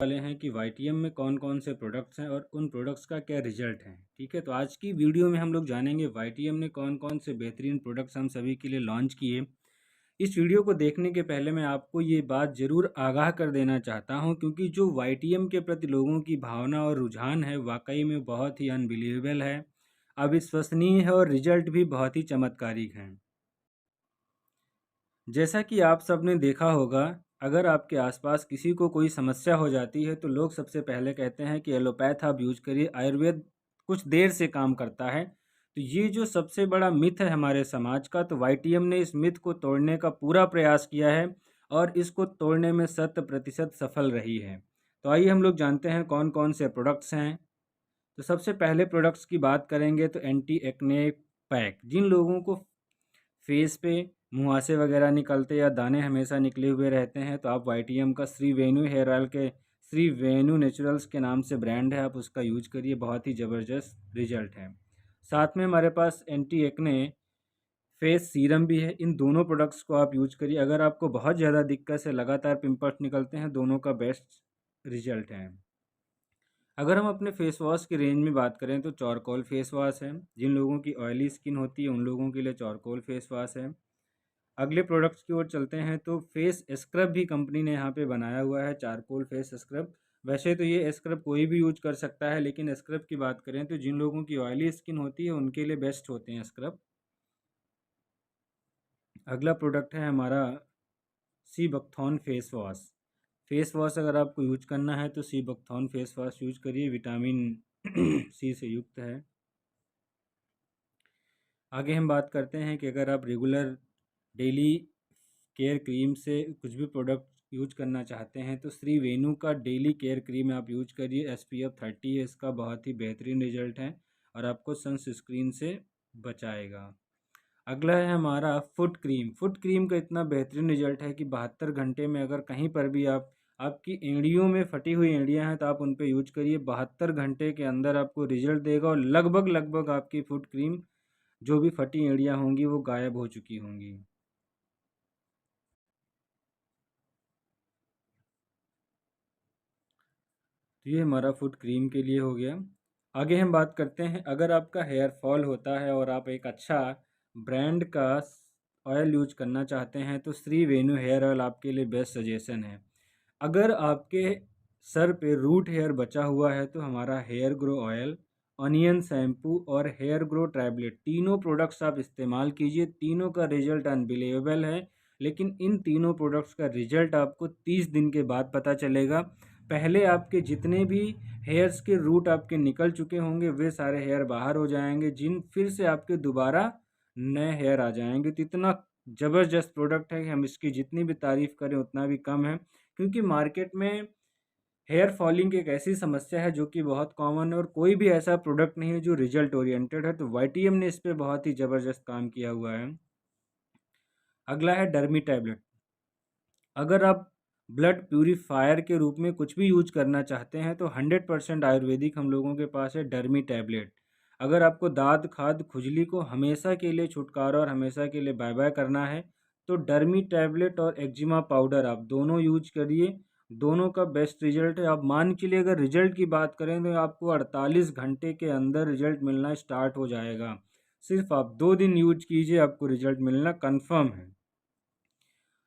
वाले हैं कि वाईटीएम में कौन कौन से प्रोडक्ट्स हैं और उन प्रोडक्ट्स का क्या रिजल्ट है। ठीक है, तो आज की वीडियो में हम लोग जानेंगे वाईटीएम ने कौन कौन से बेहतरीन प्रोडक्ट्स हम सभी के लिए लॉन्च किए। इस वीडियो को देखने के पहले मैं आपको ये बात ज़रूर आगाह कर देना चाहता हूँ, क्योंकि जो वाईटीएम के प्रति लोगों की भावना और रुझान है वाकई में बहुत ही अनबिलीवेबल है, अविश्वसनीय है और रिजल्ट भी बहुत ही चमत्कारिक हैं। जैसा कि आप सब ने देखा होगा, अगर आपके आसपास किसी को कोई समस्या हो जाती है तो लोग सबसे पहले कहते हैं कि एलोपैथ आप यूज करिए, आयुर्वेद कुछ देर से काम करता है। तो ये जो सबसे बड़ा मिथ है हमारे समाज का, तो वाईटीएम ने इस मिथ को तोड़ने का पूरा प्रयास किया है और इसको तोड़ने में 100% सफल रही है। तो आइए हम लोग जानते हैं कौन कौन से प्रोडक्ट्स हैं। तो सबसे पहले प्रोडक्ट्स की बात करेंगे तो एंटी एक्ने पैक। जिन लोगों को फेस पे मुहासे वगैरह निकलते या दाने हमेशा निकले हुए रहते हैं, तो आप वाईटीएम का श्री वेन्यू हेयर ऑयल के श्री वेन्यू नेचुरल्स के नाम से ब्रांड है, आप उसका यूज करिए, बहुत ही ज़बरदस्त रिजल्ट है। साथ में हमारे पास एंटी एक्ने फेस सीरम भी है। इन दोनों प्रोडक्ट्स को आप यूज करिए। अगर आपको बहुत ज़्यादा दिक्कत से लगातार पिंपल्स निकलते हैं, दोनों का बेस्ट रिजल्ट है। अगर हम अपने फेस वॉश की रेंज में बात करें तो चारकोल फेस वॉश है। जिन लोगों की ऑयली स्किन होती है उन लोगों के लिए चारकोल फेस वॉश है। अगले प्रोडक्ट्स की ओर चलते हैं तो फेस स्क्रब भी कंपनी ने यहाँ पे बनाया हुआ है, चारकोल फेस स्क्रब। वैसे तो ये स्क्रब कोई भी यूज कर सकता है, लेकिन स्क्रब की बात करें तो जिन लोगों की ऑयली स्किन होती है उनके लिए बेस्ट होते हैं स्क्रब। अगला प्रोडक्ट है हमारा sea buckthorn face wash. Face wash अगर आपको यूज करना है तो sea buckthorn face wash use करिए, विटामिन सी से युक्त है। आगे हम बात करते हैं कि अगर आप रेगुलर डेली केयर क्रीम से कुछ भी प्रोडक्ट यूज करना चाहते हैं तो श्री वेन्यू का डेली केयर क्रीम आप यूज करिए। SPF 30 है इसका, बहुत ही बेहतरीन रिजल्ट है और आपको सनस्क्रीन से बचाएगा। अगला है हमारा फुट क्रीम। फुट क्रीम का इतना बेहतरीन रिजल्ट है कि 72 घंटे में अगर कहीं पर भी आपकी एड़ियों में फटी हुई एड़ियाँ हैं तो आप उन पर यूज करिए, 72 घंटे के अंदर आपको रिजल्ट देगा और लगभग लगभग आपकी फुट क्रीम जो भी फटी एड़ियाँ होंगी वो गायब हो चुकी होंगी। तो ये हमारा फुट क्रीम के लिए हो गया। आगे हम बात करते हैं, अगर आपका हेयर फॉल होता है और आप एक अच्छा ब्रांड का ऑयल यूज करना चाहते हैं तो श्री वेन्यू हेयर ऑयल आपके लिए बेस्ट सजेशन है। अगर आपके सर पे रूट हेयर बचा हुआ है तो हमारा hair grow oil, onion shampoo और हेयर ग्रो टैबलेट, तीनों प्रोडक्ट्स आप इस्तेमाल कीजिए। तीनों का रिजल्ट अनबिलीवेबल है, लेकिन इन तीनों प्रोडक्ट्स का रिजल्ट आपको 30 दिन के बाद पता चलेगा। पहले आपके जितने भी हेयर्स के रूट आपके निकल चुके होंगे वे सारे हेयर बाहर हो जाएंगे, जिन फिर से आपके दोबारा नए हेयर आ जाएंगे। तो इतना ज़बरदस्त प्रोडक्ट है कि हम इसकी जितनी भी तारीफ़ करें उतना भी कम है, क्योंकि मार्केट में हेयर फॉलिंग एक ऐसी समस्या है जो कि बहुत कॉमन है और कोई भी ऐसा प्रोडक्ट नहीं है जो रिजल्ट ओरिएंटेड है। तो वाईटीएम ने इस पे बहुत ही ज़बरदस्त काम किया हुआ है। अगला है डर्मी टैबलेट। अगर आप ब्लड प्यूरीफायर के रूप में कुछ भी यूज करना चाहते हैं तो 100% आयुर्वेदिक हम लोगों के पास है डर्मी टैबलेट। अगर आपको दाद खाद खुजली को हमेशा के लिए छुटकारा और हमेशा के लिए बाय बाय करना है तो डर्मी टैबलेट और एक्जिमा पाउडर आप दोनों यूज करिए। दोनों का बेस्ट रिजल्ट है। आप मान के लिए अगर रिजल्ट की बात करें तो आपको 48 घंटे के अंदर रिजल्ट मिलना स्टार्ट हो जाएगा। सिर्फ आप 2 दिन यूज कीजिए, आपको रिजल्ट मिलना कन्फर्म है।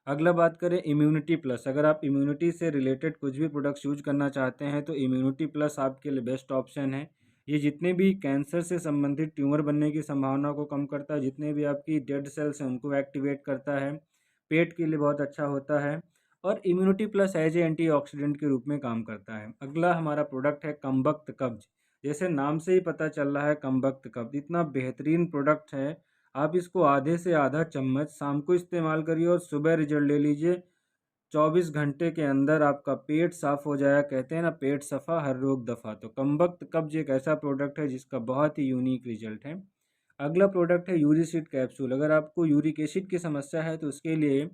अगला बात करें इम्यूनिटी प्लस। अगर आप इम्यूनिटी से रिलेटेड कुछ भी प्रोडक्ट्स यूज करना चाहते हैं तो इम्यूनिटी प्लस आपके लिए बेस्ट ऑप्शन है। ये जितने भी कैंसर से संबंधित ट्यूमर बनने की संभावना को कम करता है, जितने भी आपकी डेड सेल्स हैं उनको एक्टिवेट करता है, पेट के लिए बहुत अच्छा होता है और immunity plus as a antioxidant के रूप में काम करता है। अगला हमारा प्रोडक्ट है कमबख्त कब्ज। जैसे नाम से ही पता चल रहा है कमबख्त कब्ज, इतना बेहतरीन प्रोडक्ट है। आप इसको आधे से आधा चम्मच शाम को इस्तेमाल करिए और सुबह रिजल्ट ले लीजिए। 24 घंटे के अंदर आपका पेट साफ हो जाएगा। कहते हैं ना, पेट सफ़ा हर रोग दफ़ा। तो कमबख्त कब्ज एक ऐसा प्रोडक्ट है जिसका बहुत ही यूनिक रिजल्ट है। अगला प्रोडक्ट है यूरिसिड कैप्सूल। अगर आपको यूरिक एसिड की समस्या है तो उसके लिए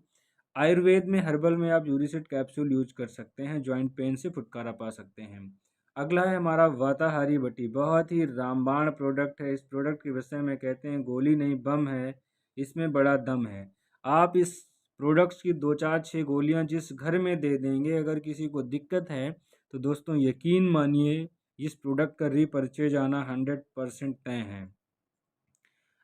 आयुर्वेद में हर्बल में आप यूरिसिड कैप्सूल यूज कर सकते हैं, जॉइंट पेन से छुटकारा पा सकते हैं। अगला है हमारा वाताहारी बटी। बहुत ही रामबाण प्रोडक्ट है। इस प्रोडक्ट के विषय में कहते हैं गोली नहीं बम है, इसमें बड़ा दम है। आप इस प्रोडक्ट्स की 2 4 6 गोलियां जिस घर में दे देंगे, अगर किसी को दिक्कत है तो दोस्तों यकीन मानिए इस प्रोडक्ट का रीपरचेज आना 100% तय है।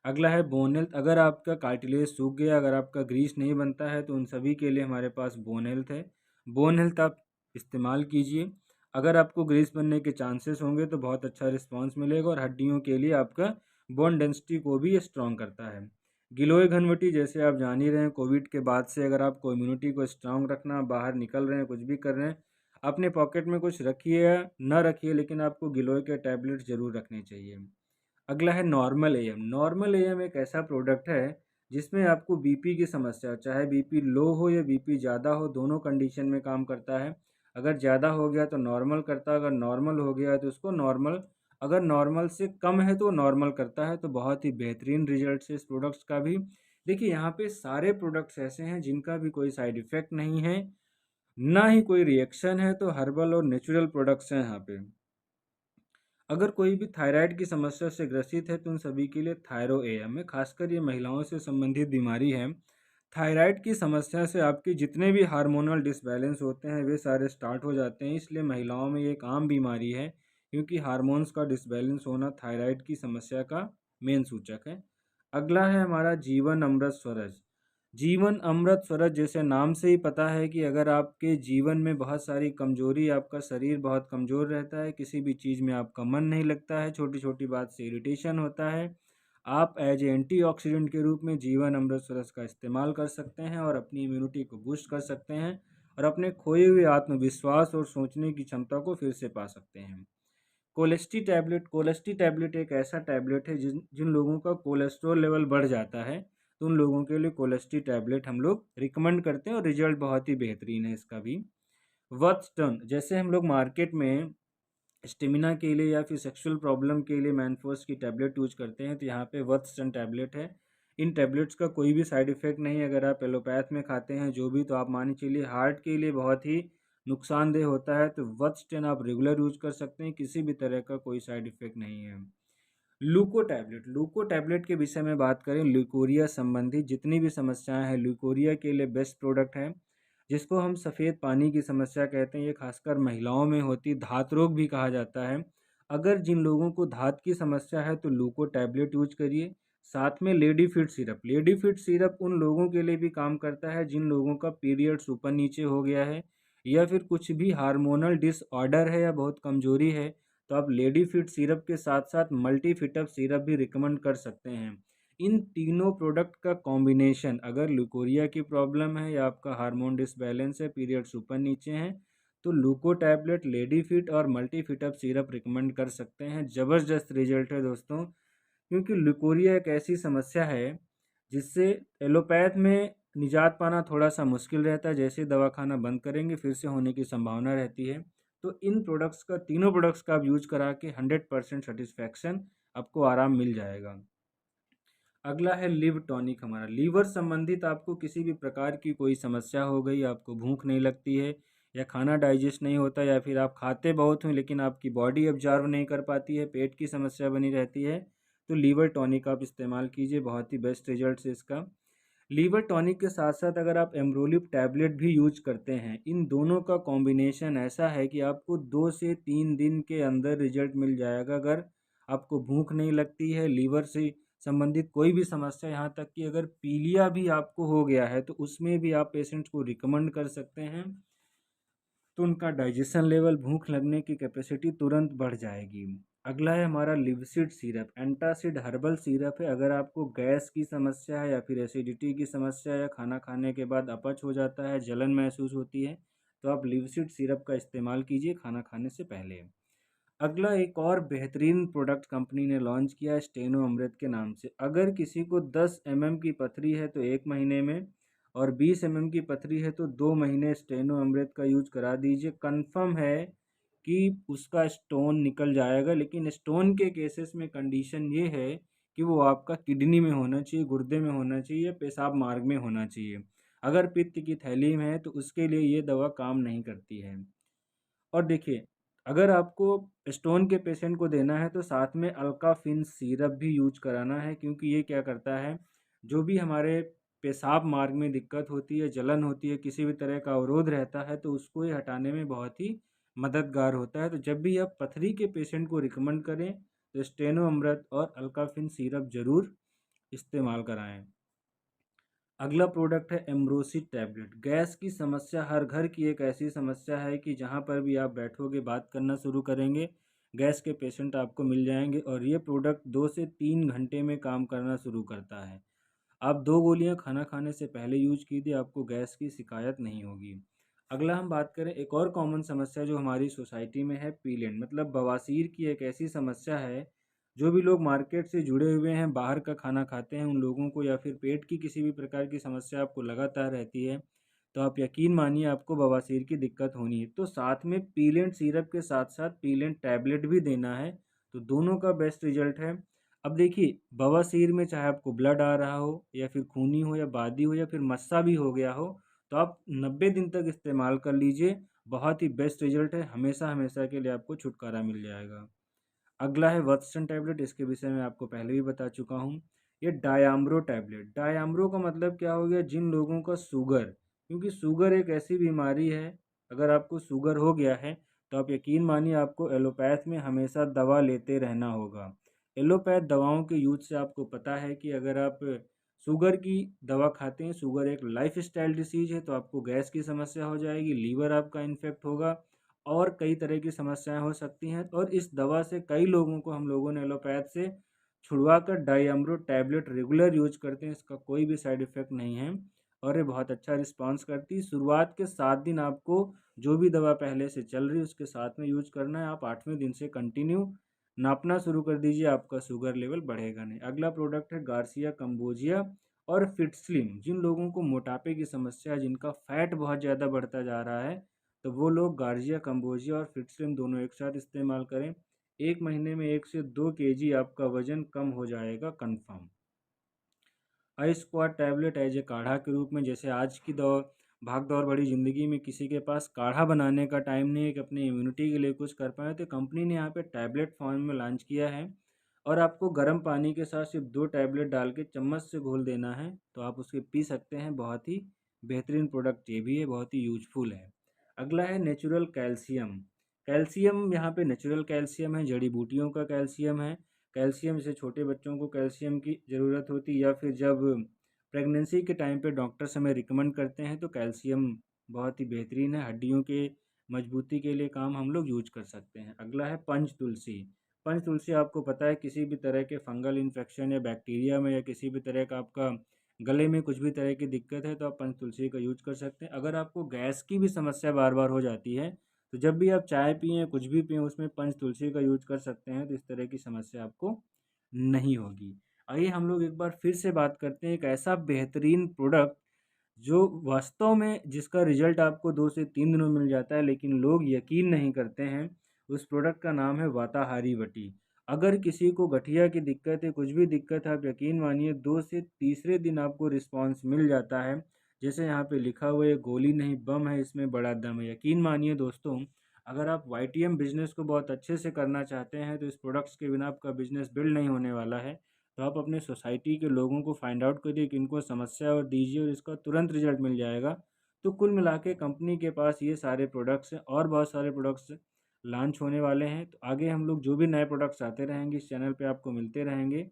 अगला है बोन हेल्थ। अगर आपका कार्टिलेज सूख गया, अगर आपका ग्रीस नहीं बनता है, तो उन सभी के लिए हमारे पास बोन हेल्थ है। बोन हेल्थ आप इस्तेमाल कीजिए। अगर आपको ग्रीस बनने के चांसेस होंगे तो बहुत अच्छा रिस्पांस मिलेगा और हड्डियों के लिए आपका बोन डेंसिटी को भी ये स्ट्रॉन्ग करता है। गिलोय घनवटी, जैसे आप जान ही रहे हैं कोविड के बाद से अगर आपको इम्यूनिटी को स्ट्रांग रखना, बाहर निकल रहे हैं, कुछ भी कर रहे हैं, अपने पॉकेट में कुछ रखिए या ना रखिए, लेकिन आपको गिलोय के टैबलेट ज़रूर रखने चाहिए। अगला है नॉर्मल एएम। नॉर्मल एएम एक ऐसा प्रोडक्ट है जिसमें आपको बीपी की समस्या, चाहे बीपी लो हो या बीपी ज़्यादा हो, दोनों कंडीशन में काम करता है। अगर ज़्यादा हो गया तो नॉर्मल करता है, अगर नॉर्मल हो गया है तो उसको नॉर्मल, अगर नॉर्मल से कम है तो नॉर्मल करता है। तो बहुत ही बेहतरीन रिजल्ट है इस प्रोडक्ट्स का भी। देखिए यहाँ पे सारे प्रोडक्ट्स ऐसे हैं जिनका भी कोई साइड इफ़ेक्ट नहीं है, ना ही कोई रिएक्शन है, तो हर्बल और नेचुरल प्रोडक्ट्स हैं यहाँ पे। अगर कोई भी थायराइड की समस्या से ग्रसित है तो उन सभी के लिए थायरो एएम है। खासकर ये महिलाओं से संबंधित बीमारी है। थायराइड की समस्या से आपके जितने भी हार्मोनल डिसबैलेंस होते हैं वे सारे स्टार्ट हो जाते हैं, इसलिए महिलाओं में ये एक आम बीमारी है, क्योंकि हार्मोन्स का डिसबैलेंस होना थायराइड की समस्या का मेन सूचक है। अगला है हमारा जीवन अमृत स्वरज। जीवन अमृत स्वरज, जैसे नाम से ही पता है कि अगर आपके जीवन में बहुत सारी कमजोरी, आपका शरीर बहुत कमज़ोर रहता है, किसी भी चीज़ में आपका मन नहीं लगता है, छोटी छोटी बात से इरिटेशन होता है, आप एज एंटीऑक्सीडेंट के रूप में जीवन अमृत स्वरज का इस्तेमाल कर सकते हैं और अपनी इम्यूनिटी को बूस्ट कर सकते हैं और अपने खोए हुए आत्मविश्वास और सोचने की क्षमता को फिर से पा सकते हैं। कोलेस्टी टैबलेट। कोलेस्टी टैबलेट एक ऐसा टैबलेट है जिन जिन लोगों का कोलेस्ट्रॉल लेवल बढ़ जाता है, तो उन लोगों के लिए कोलेस्टी टैबलेट हम लोग रिकमेंड करते हैं और रिजल्ट बहुत ही बेहतरीन है इसका भी। वत्सटन, जैसे हम लोग मार्केट में स्टेमिना के लिए या फिर सेक्सुअल प्रॉब्लम के लिए मैनफोर्स की टैबलेट यूज करते हैं, तो यहाँ पे वत्सटन टैबलेट है। इन टैबलेट्स का कोई भी साइड इफेक्ट नहीं है। अगर आप एलोपैथ में खाते हैं जो भी, तो आप मान के चलिए हार्ट के लिए बहुत ही नुकसानदेह होता है, तो वत्सटन आप रेगुलर यूज कर सकते हैं, किसी भी तरह का कोई साइड इफेक्ट नहीं है। लूको टैबलेट। लूको टैबलेट के विषय में बात करें, ल्यूकोरिया संबंधी जितनी भी समस्याएं हैं, ल्यूकोरिया के लिए बेस्ट प्रोडक्ट है, जिसको हम सफ़ेद पानी की समस्या कहते हैं। ये खासकर महिलाओं में होती, धात रोग भी कहा जाता है। अगर जिन लोगों को धात की समस्या है तो लूको टैबलेट यूज करिए। साथ में lady fit syrup. Lady fit syrup उन लोगों के लिए भी काम करता है जिन लोगों का पीरियड्स ऊपर नीचे हो गया है या फिर कुछ भी हार्मोनल डिसऑर्डर है या बहुत कमजोरी है, तो आप लेडी फिट सिरप के साथ साथ मल्टी फिटअप सिरप भी रिकमेंड कर सकते हैं। इन तीनों प्रोडक्ट का कॉम्बिनेशन, अगर लुकोरिया की प्रॉब्लम है या आपका हार्मोन डिसबैलेंस है, पीरियड्स ऊपर नीचे हैं, तो लूको टैबलेट, लेडी फिट और मल्टी फिटअप सिरप रिकमेंड कर सकते हैं। ज़बरदस्त रिजल्ट है दोस्तों, क्योंकि लुकोरिया एक ऐसी समस्या है जिससे एलोपैथ में निजात पाना थोड़ा सा मुश्किल रहता है। जैसे दवा खाना बंद करेंगे फिर से होने की संभावना रहती है। तो इन प्रोडक्ट्स का, तीनों प्रोडक्ट्स का आप यूज करा के 100% सेटिस्फैक्शन आपको आराम मिल जाएगा। अगला है लिव टॉनिक। हमारा लीवर संबंधित आपको किसी भी प्रकार की कोई समस्या हो गई, आपको भूख नहीं लगती है या खाना डाइजेस्ट नहीं होता या फिर आप खाते बहुत हैं लेकिन आपकी बॉडी ऑब्जर्व नहीं कर पाती है, पेट की समस्या बनी रहती है, तो लीवर टॉनिक आप इस्तेमाल कीजिए, बहुत ही बेस्ट रिजल्ट है इसका। लीवर टॉनिक के साथ साथ अगर आप एम्ब्रोलिप टैबलेट भी यूज करते हैं, इन दोनों का कॉम्बिनेशन ऐसा है कि आपको 2 से 3 दिन के अंदर रिजल्ट मिल जाएगा। अगर आपको भूख नहीं लगती है, लीवर से संबंधित कोई भी समस्या, यहाँ तक कि अगर पीलिया भी आपको हो गया है तो उसमें भी आप पेशेंट्स को रिकमेंड कर सकते हैं, तो उनका डाइजेशन लेवल, भूख लगने की कैपेसिटी तुरंत बढ़ जाएगी। अगला है हमारा लिवसिड सिरप। एंटासिड हर्बल सिरप है। अगर आपको गैस की समस्या है या फिर एसिडिटी की समस्या या खाना खाने के बाद अपच हो जाता है, जलन महसूस होती है, तो आप लिवसिड सिरप का इस्तेमाल कीजिए खाना खाने से पहले। अगला एक और बेहतरीन प्रोडक्ट कंपनी ने लॉन्च किया है स्टेनो अमृत के नाम से। अगर किसी को 10 mm की पथरी है तो 1 महीने में, और 20 mm की पथरी है तो 2 महीने स्टेनो अमृत का यूज करा दीजिए। कंफर्म है कि उसका स्टोन निकल जाएगा, लेकिन स्टोन के केसेस में कंडीशन ये है कि वो आपका किडनी में होना चाहिए, गुर्दे में होना चाहिए, पेशाब मार्ग में होना चाहिए। अगर पित्त की थैली में है तो उसके लिए ये दवा काम नहीं करती है। और देखिए, अगर आपको स्टोन के पेशेंट को देना है तो साथ में अल्काफिन सिरप भी यूज कराना है, क्योंकि ये क्या करता है, जो भी हमारे पेशाब मार्ग में दिक्कत होती है, जलन होती है, किसी भी तरह का अवरोध रहता है, तो उसको ये हटाने में बहुत ही मददगार होता है। तो जब भी आप पथरी के पेशेंट को रिकमेंड करें तो स्टेनो अमृत और अल्काफिन सिरप जरूर इस्तेमाल कराएं। अगला प्रोडक्ट है एम्ब्रोसी टैबलेट। गैस की समस्या हर घर की एक ऐसी समस्या है कि जहां पर भी आप बैठोगे बात करना शुरू करेंगे गैस के पेशेंट आपको मिल जाएंगे, और ये प्रोडक्ट 2 से 3 घंटे में काम करना शुरू करता है। आप 2 गोलियां खाना खाने से पहले यूज कीजिए, आपको गैस की शिकायत नहीं होगी। अगला हम बात करें एक और कॉमन समस्या जो हमारी सोसाइटी में है, पीलेंट मतलब बवासीर की एक ऐसी समस्या है। जो भी लोग मार्केट से जुड़े हुए हैं, बाहर का खाना खाते हैं, उन लोगों को या फिर पेट की किसी भी प्रकार की समस्या आपको लगातार रहती है, तो आप यकीन मानिए आपको बवासीर की दिक्कत होनी है। तो साथ में पीलेंट सिरप के साथ साथ पीलेंट टैबलेट भी देना है, तो दोनों का बेस्ट रिजल्ट है। अब देखिए बवासीर में चाहे आपको ब्लड आ रहा हो या फिर खूनी हो या बादी हो या फिर मस्सा भी हो गया हो, तो आप 90 दिन तक इस्तेमाल कर लीजिए, बहुत ही बेस्ट रिजल्ट है, हमेशा हमेशा के लिए आपको छुटकारा मिल जाएगा। अगला है वत्सन टैबलेट, इसके विषय में आपको पहले भी बता चुका हूँ। ये डायाम्ब्रो टैबलेट, डायाम्ब्रो का मतलब क्या हो गया, जिन लोगों का शुगर, क्योंकि शुगर एक ऐसी बीमारी है, अगर आपको शुगर हो गया है तो आप यकीन मानिए आपको एलोपैथ में हमेशा दवा लेते रहना होगा। एलोपैथ दवाओं के यूज से आपको पता है कि अगर आप शुगर की दवा खाते हैं, शुगर एक लाइफ स्टाइल डिसीज है, तो आपको गैस की समस्या हो जाएगी, लीवर आपका इन्फेक्ट होगा और कई तरह की समस्याएं हो सकती हैं। और इस दवा से कई लोगों को हम लोगों ने एलोपैथ से छुड़वा कर डायम्ब्रो टैबलेट रेगुलर यूज करते हैं, इसका कोई भी साइड इफेक्ट नहीं है और ये बहुत अच्छा रिस्पांस करती है। शुरुआत के 7 दिन आपको जो भी दवा पहले से चल रही है उसके साथ में यूज करना है, आप 8वें दिन से कंटिन्यू नापना शुरू कर दीजिए, आपका शुगर लेवल बढ़ेगा नहीं। अगला प्रोडक्ट है गार्सिया कंबोजिया और फिट स्लिम। जिन लोगों को मोटापे की समस्या है, जिनका फैट बहुत ज़्यादा बढ़ता जा रहा है, तो वो लोग गार्जिया कंबोजिया और फिट स्लिम दोनों एक साथ इस्तेमाल करें। 1 महीने में 1 से 2 kg आपका वजन कम हो जाएगा कंफर्म। आई स्क्वाड टैबलेट एज ए काढ़ा के रूप में, जैसे आज की दौर भाग दौड़ भरी ज़िंदगी में किसी के पास काढ़ा बनाने का टाइम नहीं है कि अपनी इम्यूनिटी के लिए कुछ कर पाए, तो कंपनी ने यहाँ पे टैबलेट फॉर्म में लॉन्च किया है और आपको गर्म पानी के साथ सिर्फ 2 टैबलेट डाल के चम्मच से घोल देना है, तो आप उसके पी सकते हैं। बहुत ही बेहतरीन प्रोडक्ट ये भी है, बहुत ही यूजफुल है। अगला है नेचुरल कैल्शियम। कैल्शियम यहाँ पे नेचुरल कैल्शियम है, जड़ी बूटियों का कैल्शियम है। कैल्शियम जैसे छोटे बच्चों को कैल्शियम की ज़रूरत होती है या फिर जब प्रेगनेंसी के टाइम पे डॉक्टर्स हमें रिकमेंड करते हैं, तो कैल्शियम बहुत ही बेहतरीन है, हड्डियों के मजबूती के लिए काम हम लोग यूज कर सकते हैं। अगला है पंच तुलसी। पंच तुलसी आपको पता है किसी भी तरह के फंगल इन्फेक्शन या बैक्टीरिया में या किसी भी तरह का आपका गले में कुछ भी तरह की दिक्कत है तो आप पंच तुलसी का यूज कर सकते हैं। अगर आपको गैस की भी समस्या बार बार हो जाती है, तो जब भी आप चाय पिएँ कुछ भी पिएँ उसमें पंच तुलसी का यूज कर सकते हैं, तो इस तरह की समस्या आपको नहीं होगी। आइए हम लोग एक बार फिर से बात करते हैं एक ऐसा बेहतरीन प्रोडक्ट जो वास्तव में जिसका रिजल्ट आपको 2 से 3 दिनों में मिल जाता है, लेकिन लोग यकीन नहीं करते हैं। उस प्रोडक्ट का नाम है वाताहारी वटी। अगर किसी को गठिया की दिक्कत है, कुछ भी दिक्कत है, आप यकीन मानिए 2 से तीसरे दिन आपको रिस्पॉन्स मिल जाता है। जैसे यहाँ पे लिखा हुआ है, गोली नहीं बम है, इसमें बड़ा दम है। यकीन मानिए दोस्तों, अगर आप वाईटीएम बिजनेस को बहुत अच्छे से करना चाहते हैं तो इस प्रोडक्ट्स के बिना आपका बिजनेस बिल्ड नहीं होने वाला है। तो आप अपने सोसाइटी के लोगों को फाइंड आउट करिए कि इनको समस्या और दीजिए और इसका तुरंत रिजल्ट मिल जाएगा। तो कुल मिला के कंपनी के पास ये सारे प्रोडक्ट्स हैं और बहुत सारे प्रोडक्ट्स लॉन्च होने वाले हैं। तो आगे हम लोग जो भी नए प्रोडक्ट्स आते रहेंगे इस चैनल पे आपको मिलते रहेंगे।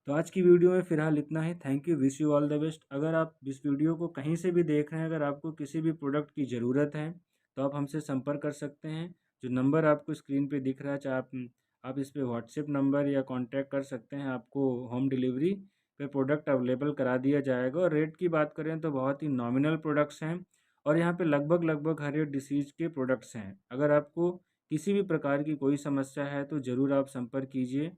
तो आज की वीडियो में फ़िलहाल इतना ही। Thank you, wish you all the best. अगर आप इस वीडियो को कहीं से भी देख रहे हैं, अगर आपको किसी भी प्रोडक्ट की ज़रूरत है तो आप हमसे संपर्क कर सकते हैं। जो नंबर आपको स्क्रीन पे दिख रहा है, चाहे आप इस पे व्हाट्सएप नंबर या कॉन्टैक्ट कर सकते हैं। आपको होम डिलीवरी पे प्रोडक्ट अवेलेबल करा दिया जाएगा। और रेट की बात करें तो बहुत ही नॉमिनल प्रोडक्ट्स हैं और यहाँ पे लगभग लगभग हर एक डिसीज़ के प्रोडक्ट्स हैं। अगर आपको किसी भी प्रकार की कोई समस्या है तो ज़रूर आप संपर्क कीजिए।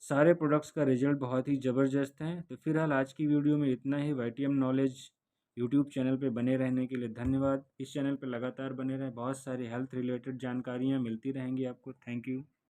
सारे प्रोडक्ट्स का रिजल्ट बहुत ही ज़बरदस्त हैं। तो फिलहाल आज की वीडियो में इतना ही। वाईटीएम नॉलेज यूट्यूब चैनल पे बने रहने के लिए धन्यवाद। इस चैनल पे लगातार बने रहें, बहुत सारी हेल्थ रिलेटेड जानकारियाँ मिलती रहेंगी आपको। Thank you.